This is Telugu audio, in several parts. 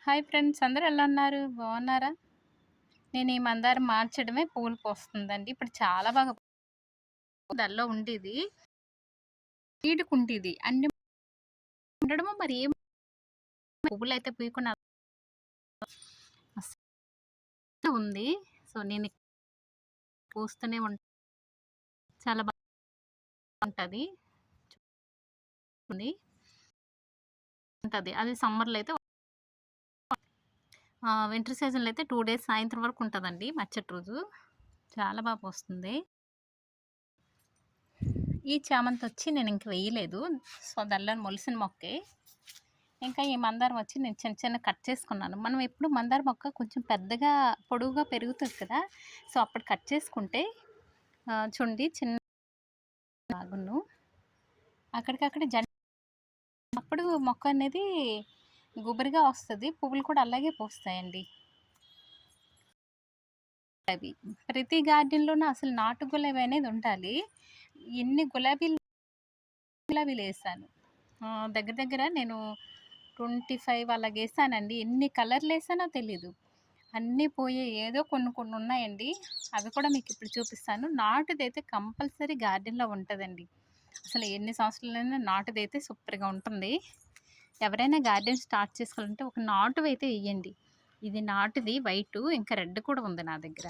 హాయ్ ఫ్రెండ్స్, అందరూ ఎలా ఉన్నారు? బాగున్నారా? నేను ఈ మందారం మార్చడమే పువ్వులు పూస్తుందండి. ఇప్పుడు చాలా బాగా దల్లో ఉండేది. ఈడుకుంటేది అన్ని ఉండడమో మరి ఏం పువ్వులైతే పూయకుండా అస్సలు ఉంది. సో, నేను పూస్తూనే చాలా బాగుంటది. ఉంది ఉంటది. అది సమ్మర్‌లో అయితే వింటర్ సీజన్‌లో అయితే 2 డేస్ సాయంత్రం వరకు ఉంటదండి మరుసటి రోజు. చాలా బాగా పూస్తుంది. ఈ చామంతొచ్చి నేనింక వేయలేదు. సో, దల్లోని మొలిసిన మొక్కే. ఇంకా ఈ మందారం వచ్చి నేను చిన్న చిన్న కట్ చేసుకున్నాను. మనం ఎప్పుడు మందార మొక్క కొంచెం పెద్దగా, పొడవుగా పెరుగుతది కదా! సో, అప్పుడు కట్ చేసుకుంటే చూడండి చిన్న బాగున్ను. అక్కడికక్కడే అప్పుడు మొక్క అనేది గుబురుగా వస్తది. పువ్వులు కూడా అలాగే పూస్తాయండి. అవి ప్రతి గార్డెన్‌లోనూ అసలు నాటు గులాబీ అనేది ఉండాలి. ఎన్ని గులాబీలేసాను. దగ్గర దగ్గర నేను 25 అలాగేసానండి. ఎన్ని కలర్‌లేసానో తెలీదు. అన్నీ పోయాయి. ఏదో కొన్ని కొన్ని ఉన్నాయండి. అవి కూడా మీకిప్పుడు చూపిస్తాను. నాటుదైతే కంపల్సరీ గార్డెన్‌లో ఉంటదండి. అసలు ఎన్ని సంవత్సరాలైనా నాటుదైతే సూపర్‌గా ఉంటుంది. ఎవరైనా గార్డెన్ స్టార్ట్ చేసుకోవాలంటే ఒక నాటువైతే ఎయ్యండి. ఇది నాటుది వైటు, ఇంకా రెడ్ కూడా ఉంది నా దగ్గర.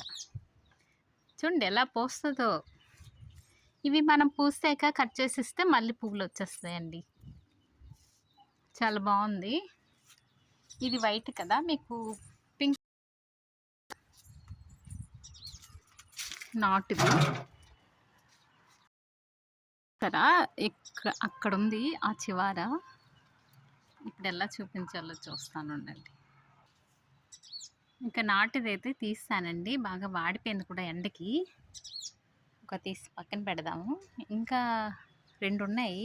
చూడండి ఎలా పూస్తదో. ఇవి మనం పూసాక కట్ చేసిస్తే మళ్ళీ పువ్వులొచ్చేస్తాయండి. చాలా బావుంది. ఇది వైట్ కదా! మీకు పింక్ నాటుది. కదా! అక్కడుంది ఆ చివర. ఇప్పుడెలా చూపించాలో చూస్తానుండండి. ఇంకా నాటుదైతే తీస్తానండి. బాగా వాడిపోయింది కూడా ఎండకి. ఒక తీసి పక్కన పెడదాము. ఇంకా 2 ఉన్నాయి.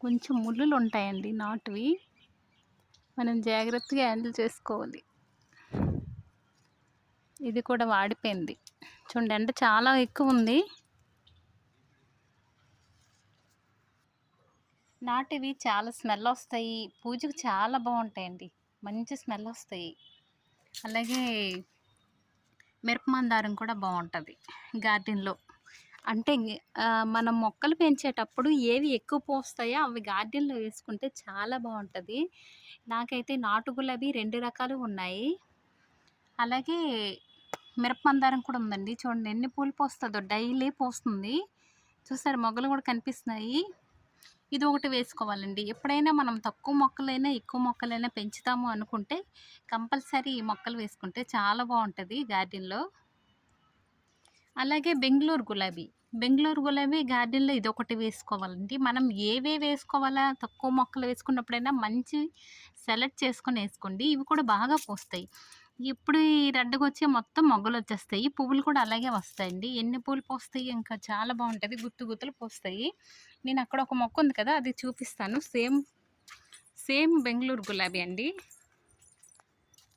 కొంచెం ముల్లులుంటాయండి నాటువి. మనం జాగ్రత్తగా హ్యాండిల్ చేసుకోవాలి. ఇది కూడా వాడిపోయింది. చూడండి ఎండ చాలా ఎక్కువుంది. నాటివి చాలా స్మెల్లొస్తాయి. పూజకు చాలా బావుంటాయండి. మంచి స్మెల్లొస్తాయి. అలాగే మిరప మందారం కూడా బావుంటది గార్డెన్‌లో. అంటే మనం మొక్కలు పెంచేటప్పుడు ఏవి ఎక్కువ పూస్తాయో అవి గార్డెన్‌లో వేసుకుంటే చాలా బావుంటది. నాకైతే నాటు గులాబీ 2 రకాలు ఉన్నాయి. అలాగే మిరప మందారం కూడా ఉందండి. చూడండి ఎన్ని పూలు పూస్తదో డైలీ పూస్తుంది. చూసారా మొగ్గలు కూడా కనిపిస్తున్నాయి. ఇది ఒకటి వేసుకోవాలండి. ఎప్పుడైనా మనం తక్కువ మొక్కలైనా, ఎక్కువ మొక్కలైనా పెంచుతాము అనుకుంటే కంపల్సరీ ఈ మొక్కలు వేసుకుంటే చాలా బావుంటది గార్డెన్‌లో. అలాగే బెంగుళూరు గులాబీ గార్డెన్‌లో ఇదొకటి వేసుకోవాలండి. మనం వేసుకోవాలా తక్కువ మొక్కలు వేసుకున్నప్పుడైనా మంచి సెలెక్ట్ చేసుకొని ఏసుకోండి. ఇవి కూడా బాగా పూస్తాయి. ఇప్పుడు ఈ రెడ్‌గొచ్చే మొత్తం మొగ్గలొచ్చేస్తాయి. పువ్వులు కూడా అలాగే వస్తాయండి. ఎన్ని పూలు పూస్తాయి ఇంకా చాలా బావుంటది. గుత్తు గుత్తులు పూస్తాయి. నేనక్కడ ఒక మొక్క ఉంది కదా! అది చూపిస్తాను. సేమ్ బెంగుళూరు గులాబీ అండి.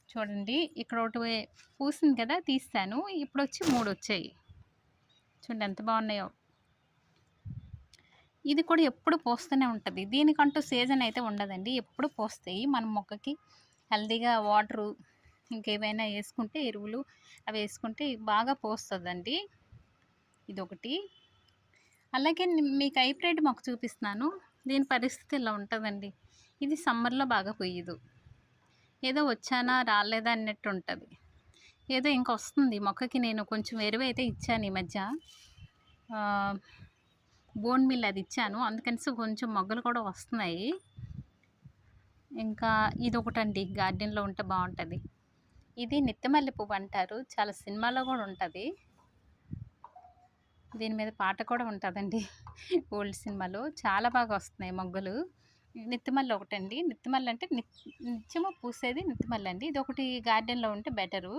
చూడండి ఇక్కడ ఒకటి పూసింది కదా! తీసాను. ఇప్పుడొచ్చి 3 వచ్చాయి. చూడండి ఎంత బాగున్నాయో. ఇది కూడా ఎప్పుడు పూస్తూనే ఉంటది. దీనికంటూ సీజన్ అయితే ఉండదండి. ఎప్పుడు పూస్తాయి. మన మొక్కకి హెల్తీగా వాటరు ఇంకేవైనా ఏసుకుంటే ఎరువులు అవి ఏసుకుంటే బాగా పూస్తదండి. ఇదొకటి. అలాగే మీకు హైబ్రిడ్ మొక్క చూపిస్తున్నాను. దీని పరిస్థితి ఇలా ఉంటదండి. ఇది సమ్మర్‌లో బాగా పూయదు. ఏదో వచ్చానా రాలేదా అన్నట్టు ఉంటది. ఏదో ఇంకొస్తుంది మొక్కకి నేను కొంచెం ఎరువైతే ఇచ్చాను ఈ మధ్య. బోన్ మిల్ అది ఇచ్చాను. అందుకనేసి కొంచెం మొగ్గలు కూడా వస్తున్నాయి. ఇంకా ఇదొకటండి గార్డెన్‌లో ఉంటే బావుంటది. ఇది నిత్యమల్లె పువ్వు అంటారు. చాలా సినిమాలో కూడా ఉంటది. దీని మీద పాట కూడా ఉంటదండి. ఓల్డ్ సినిమాలో. చాలా బాగా వస్తున్నాయి మొగ్గలు. నిత్యమల్లె ఒకటండి. నిత్యమల్లె అంటే నిత్యము పూసేది నిత్యమల్లె అండి. ఇదొకటి గార్డెన్‌లో ఉంటే బెటరు.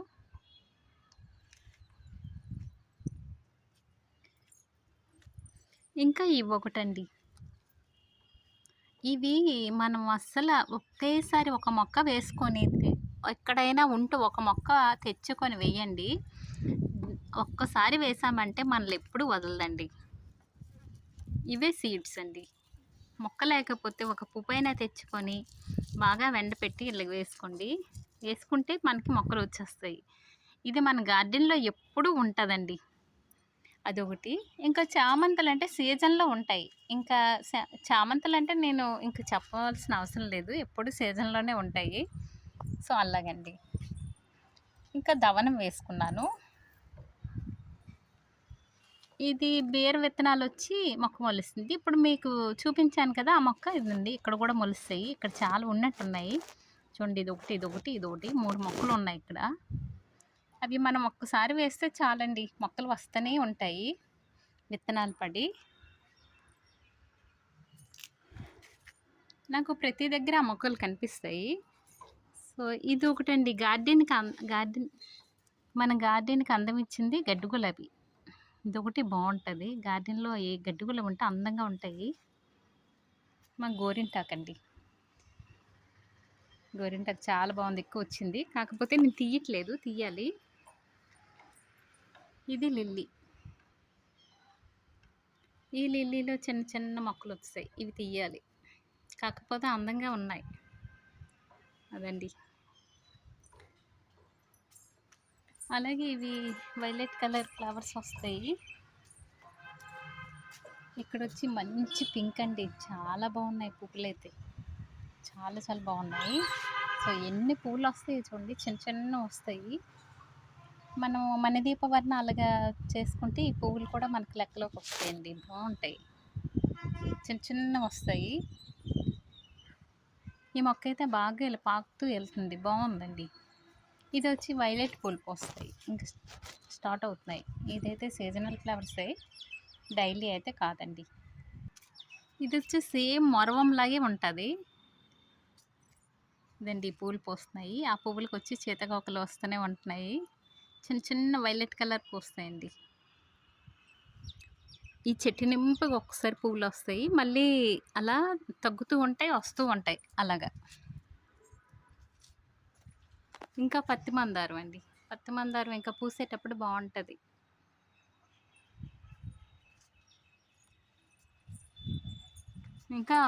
ఇంకా ఇవొకటండి. ఇవి మనం ఒకేసారి ఒక మొక్క వేసుకొని ఎక్కడైనా ఉంటూ ఒక మొక్క తెచ్చుకొని వేయండి. ఒక్కసారి వేసామంటే మనల్నెప్పుడు వదలదండి. ఇవే సీడ్స్ అండి. మొక్క లేకపోతే ఒక పువ్వైనా తెచ్చుకొని బాగా ఎండపెట్టి ఇలా వేసుకోండి. వేసుకుంటే మనకి మొక్కలు వచ్చేస్తాయి. ఇది మన గార్డెన్‌లో ఎప్పుడూ ఉంటదండి. అదొకటి. ఇంకా చామంతులంటే సీజన్‌లో ఉంటాయి. ఇంకా చామంతులంటే నేను ఇంక చెప్పవలసిన అవసరం లేదు. ఎప్పుడు సీజన్‌లోనే ఉంటాయి. సో, అలాగండి. ఇంకా దవనం వేసుకున్నాను. ఇది బీర విత్తనాలొచ్చి మొక్క మొలుస్తుంది. ఇప్పుడు మీకు చూపించాను కదా! ఆ మొక్క ఇదండి. ఇక్కడ కూడా మొలుస్తాయి. ఇక్కడ చాలా ఉన్నట్టున్నాయి. చూడండి ఇదొకటి, ఇదొకటి, ఇదొకటి 3 మొక్కలున్నాయి ఇక్కడ. అవి మనం ఒక్కసారి వేస్తే చాలండి. మొక్కలు వస్తూనే ఉంటాయి. విత్తనాలు పడి. నాకు ప్రతి దగ్గర ఆ మొక్కలు కనిపిస్తాయి. సో, ఇదొకటండి మన గార్డెన్‌కి అందం ఇచ్చింది గడ్డి గులాబీ. ఇదొకటి బావుంటది. గార్డెన్‌లో ఏ గడ్డి గులాబీ ఉంటే అందంగా ఉంటాయి. మా గోరింటాకండి. గోరింటాకు చాలా బాగుంది. ఎక్కువొచ్చింది. కాకపోతే నేను తీయట్లేదు. తీయాలి. ఇది లిల్లీ. ఈ లిల్లీలో చిన్న చిన్న మొక్కలొస్తాయి. ఇవి తీయాలి. కాకపోతే అందంగా ఉన్నాయి. అదండి. అలాగే ఇవి వైలెట్ కలర్ ఫ్లవర్స్ వస్తాయి. ఇక్కడొచ్చి మంచి పింక్ అండి. చాలా బాగున్నాయి పువ్వులైతే. చాలా చాలా బాగున్నాయి. సో, ఎన్ని పువ్వులొస్తాయో చూడండి. చిన్న చిన్నవొస్తాయి. మనం మణిదీపవర్ణ అలాగా చేసుకుంటే ఈ పువ్వులు కూడా మనకి లెక్కలోకి వస్తాయండి. బావుంటాయి. చిన్న చిన్నవొస్తాయి. ఈ మొక్కయితే బాగా ఇలా పాకుతూ ఎళ్తుంది. బావుందండి. ఇదొచ్చి వైలెట్ పూలు పూస్తాయి. ఇంక స్టార్ట్ అవుతున్నాయి. ఇదైతే సీజనల్ ఫ్లవర్సే. డైలీ అయితే కాదండి. ఇదొచ్చి సేమ్ మొరవంలాగే ఉంటది. ఇదండి పూలు పూస్తున్నాయి. ఆ పువ్వులకొచ్చి సీతాకోకలు వస్తూనే ఉంటున్నాయి. చిన్న చిన్న వైలెట్ కలర్ పూస్తాయండి. ఈ చెట్టు నింపుగా ఒక్కసారి పువ్వులొస్తాయి. మళ్ళీ అలా తగ్గుతూ ఉంటాయి, వస్తూ ఉంటాయి అలాగా. ఇంకా పత్తి మందారం అండి. పత్తి మందారం ఇంకా పూసేటప్పుడు బావుంటది. ఇంకా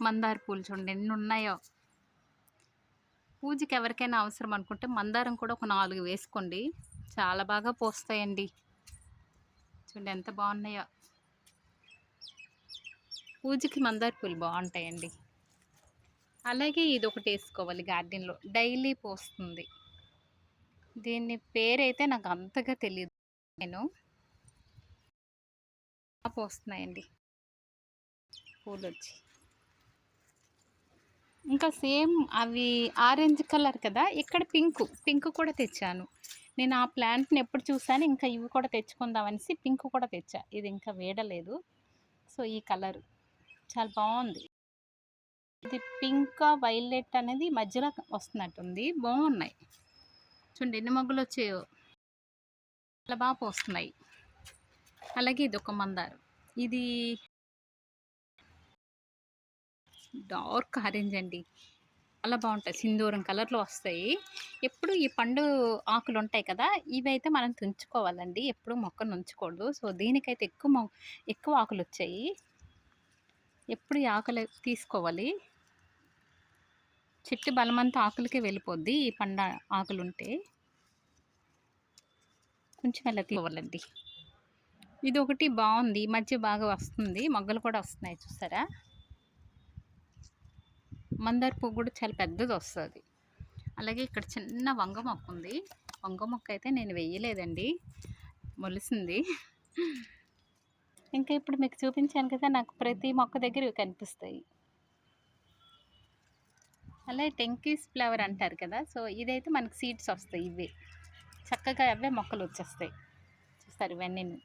మందార పూలు చూడండి ఎన్నున్నాయో. పూజకి ఎవరికైనా అవసరం అనుకుంటే మందారం కూడా ఒక 4 వేసుకోండి. చాలా బాగా పూస్తాయండి. చూడండి ఎంత బాగున్నాయో. పూజకి మందార పూలు బాగుంటాయండి. అలాగే ఇదొకటి వేసుకోవాలి గార్డెన్‌లో. డైలీ పూస్తుంది. దీని పేరైతే నాకు అంతగా తెలీదు. నేను పూస్తున్నాయండి పూలొచ్చి. ఇంకా సేమ్ అవి ఆరెంజ్ కలర్ కదా! ఇక్కడ పింక్ కూడా తెచ్చాను. నేను ఆ ప్లాంట్‌ని ఎప్పుడు చూసాను ఇంకా ఇవి కూడా తెచ్చుకుందాం అనేసి పింక్ కూడా తెచ్చా. ఇది ఇంకా వీడలేదు. సో, ఈ కలర్ చాలా బావుంది. ఇది పింకా, వైలెట్ అనేది మధ్యలో వస్తున్నట్టుంది. బావున్నాయి. చూడండి ఎన్ని మొగ్గలొచ్చాయో. చాలా బా పూస్తున్నాయి. అలాగే ఇదొక మందారం. ఇది డార్క్ ఆరెంజ్ అండి. చాలా బావుంటాయి. సింధూరం కలర్‌లో వస్తాయి. ఎప్పుడు ఈ పండు ఆకులుంటాయి కదా! ఇవైతే మనం తుంచుకోవాలండి. ఎప్పుడు మొక్కను ఉంచకూడదు. సో, దీనికైతే ఎక్కువ ఆకులొచ్చాయి. ఎప్పుడు ఈ ఆకులు తీసుకోవాలి. చెట్టు బలమంతా ఆకులకే వెళ్ళిపోద్ది. ఈ ఆకులుంటే. కొంచెం అలా తీసుకోవాలండి. ఇదొకటి బావుంది. ఈ మధ్య బాగా వస్తుంది. మొగ్గలు కూడా వస్తున్నాయి చూసారా? మందార పువ్వు కూడా చాలా పెద్దదొస్తది. అలాగే ఇక్కడ చిన్న వంగ మొక్క ఉంది. వంగ మొక్క అయితే నేను వెయ్యలేదండి. మొలిసింది. ఇంకా ఇప్పుడు మీకు చూపించాను కదా! నాకు ప్రతి మొక్క దగ్గర ఇవి కనిపిస్తాయి. అలాగే టెంకీస్ ఫ్లవర్ అంటారు కదా! సో, ఇదైతే మనకి సీడ్స్ వస్తాయి ఇవే. చక్కగా అవే మొక్కలొచ్చేస్తాయి. చూస్తారు ఇవన్నీను.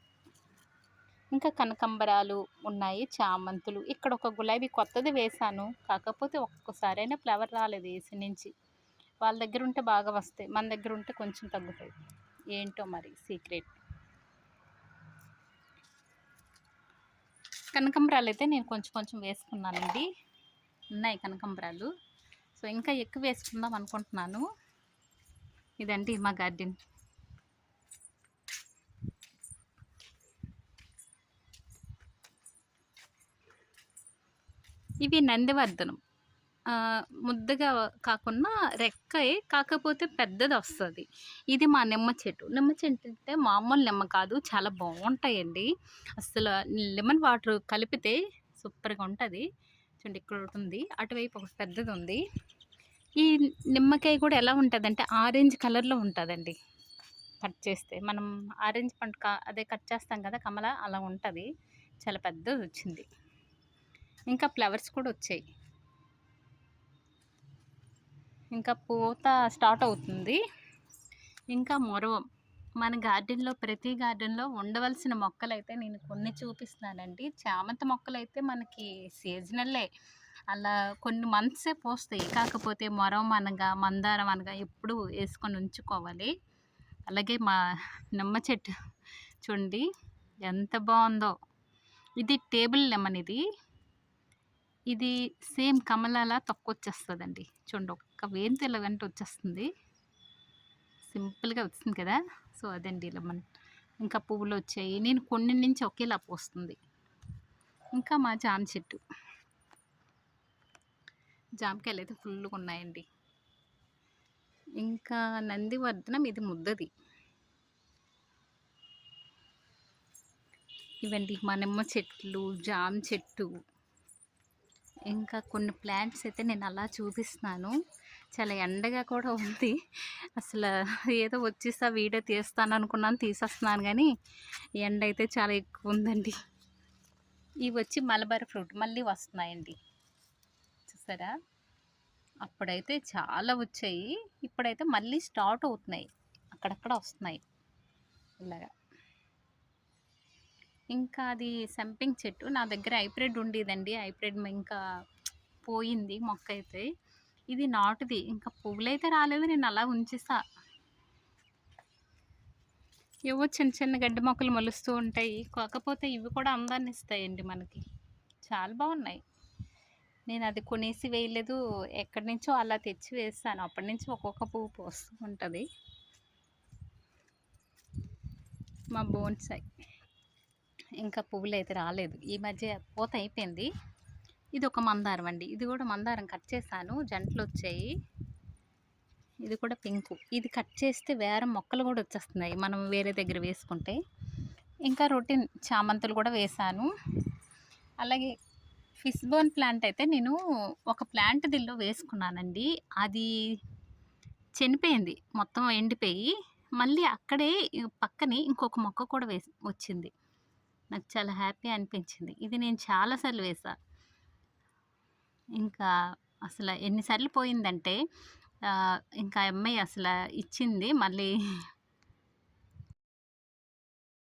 ఇంకా కనకంబరాలు ఉన్నాయి. చామంతులు. ఇక్కడ ఒక గులాబీ కొత్తది వేశాను. కాకపోతే ఒక్కసారైనా ఫ్లవర్ రాలేదు ఏసి నుంచి. వాళ్ళ దగ్గర ఉంటే బాగా వస్తాయి. మన దగ్గర ఉంటే కొంచెం తగ్గుతాయి. ఏంటో మరి సీక్రెట్. కనకంబరాలైతే నేను కొంచెం కొంచెం వేసుకున్నానండి. ఉన్నాయి కనకంబరాలు. సో, ఇంకా ఎక్కువ వేసుకుందాం అనుకుంటున్నాను. ఇదండి మా గార్డెన్. ఇవి నందివర్ధనం. ముద్దగా కాకుండా రెక్కే కాకపోతే పెద్దదొస్తది. ఇది మా నిమ్మ చెట్టు. నిమ్మ చెట్టు అంటే మామూలు నిమ్మ కాదు. చాలా బావుంటాయండి. అస్సల లెమన్ వాటర్ కలిపితే సూపర్‌గా ఉంటది. చూడండి ఇక్కడొకటుంది. అటువైపు ఒకటి పెద్దదుంది. ఈ నిమ్మకాయ కూడా ఎలా ఉంటదంటే ఆరెంజ్ కలర్‌లో ఉంటదండి. కట్ చేస్తే. మనం ఆరెంజ్ పండు అదే కట్ చేస్తాం కదా! కమల అలా ఉంటది. చాలా పెద్దదొచ్చింది. ఇంకా ఫ్లవర్స్ కూడా వచ్చాయి. ఇంకా పూత స్టార్ట్ అవుతుంది. ఇంకా మొరవం. మన గార్డెన్‌లో ప్రతి గార్డెన్‌లో ఉండవలసిన మొక్కలైతే నేను కొన్ని చూపిస్తున్నానండి. చామంతి మొక్కలైతే మనకి సీజనల్లే. అలా కొన్ని మంత్సే పూస్తాయి. కాకపోతే మొరవం అనగా, మందారం అనగా ఎప్పుడూ ఏసుకొని ఉంచుకోవాలి. అలాగే మా నిమ్మ చెట్టు చూడండి ఎంత బావుందో. ఇది టేబుల్ లెమన్ ఇది. ఇది సేమ్ కమలాలా తొక్కొచ్చేస్తదండి. చూడండి ఒక్క వేంతో ఇలాగంటే వచ్చేస్తుంది. సింపుల్‌గా వచ్చింది కదా! సో, అదండి లెమన్. ఇంకా పువ్వులొచ్చాయి. నేను కొన్ని నుంచి ఒకేలా పూస్తుంది. ఇంకా మా జామ చెట్టు. జామకాయలైతే ఫుల్లుగున్నాయండి. ఇంకా నందివర్ధనం ఇది ముద్దది. ఇవండి మా నిమ్మ చెట్లు, జామ చెట్టు. ఇంకా కొన్ని ప్లాంట్స్ అయితే నేను అలా చూపిస్తున్నాను. చాలా ఎండగా కూడా ఉంది. అసలు ఏదో వచ్చేసా వీడియో తీస్తాననుకున్నాను తీసేస్తున్నాను గానీ, ఎండ అయితే చాలా ఎక్కువ ఉందండి. ఇవి వచ్చి మలబార్ ఫ్రూట్ మళ్ళీ వస్తున్నాయండి. చూసారా? అప్పుడైతే చాలా వచ్చాయి. ఇప్పుడైతే మళ్ళీ స్టార్ట్ అవుతున్నాయి. అక్కడక్కడ వస్తున్నాయి. ఇలాగా. ఇంకా అది సంపింగ్ చెట్టు. నా దగ్గర హైబ్రిడ్ ఉండేదండి. హైబ్రిడ్ ఇంకా పోయింది మొక్కయితే. ఇది నాటుది. ఇంకా పువ్వులైతే రాలేదు. నేను అలా ఉంచేసా. ఏవో చిన్న చిన్న గడ్డి మొక్కలు మొలుస్తూ ఉంటాయి. కాకపోతే ఇవి కూడా అందాన్ని ఇస్తాయండి మనకి. చాలా బాగున్నాయి. నేను అది కొనేసి వేయలేదు. ఎక్కడి నుంచో అలా తెచ్చి వేసాను. అప్పటి నుంచి ఒక్కొక్క పువ్వు పూస్తూ ఉంటుంది. మా బోన్సాయి. ఇంకా పువ్వులైతే రాలేదు. ఈ మధ్య పూత అయిపోయింది. ఇది ఒక మందారం అండి. ఇది కూడా మందారం కట్ చేశాను. జంటలొచ్చాయి. ఇది కూడా పింకు. ఇది కట్ చేస్తే వేరే మొక్కలు కూడా వచ్చేస్తున్నాయి. మనం వేరే దగ్గర వేసుకుంటే. ఇంకా రొటీన్ చామంతులు కూడా వేశాను. అలాగే ఫిష్ బోన్ ప్లాంట్ అయితే నేను ఒక ప్లాంట్ దీనిలో వేసుకున్నానండి. అది చనిపోయింది. మొత్తం ఎండిపోయి. మళ్ళీ అక్కడే పక్కనే ఇంకొక మొక్క కూడా వచ్చింది. నాకు చాలా హ్యాపీ అనిపించింది. ఇది నేను చాలా సార్లు వేశా. ఇంకా అసల ఎన్ని సార్లు పోయిందంటే ఇంకా ఆ అమ్మాయి అసల ఇచ్చింది. మళ్ళీ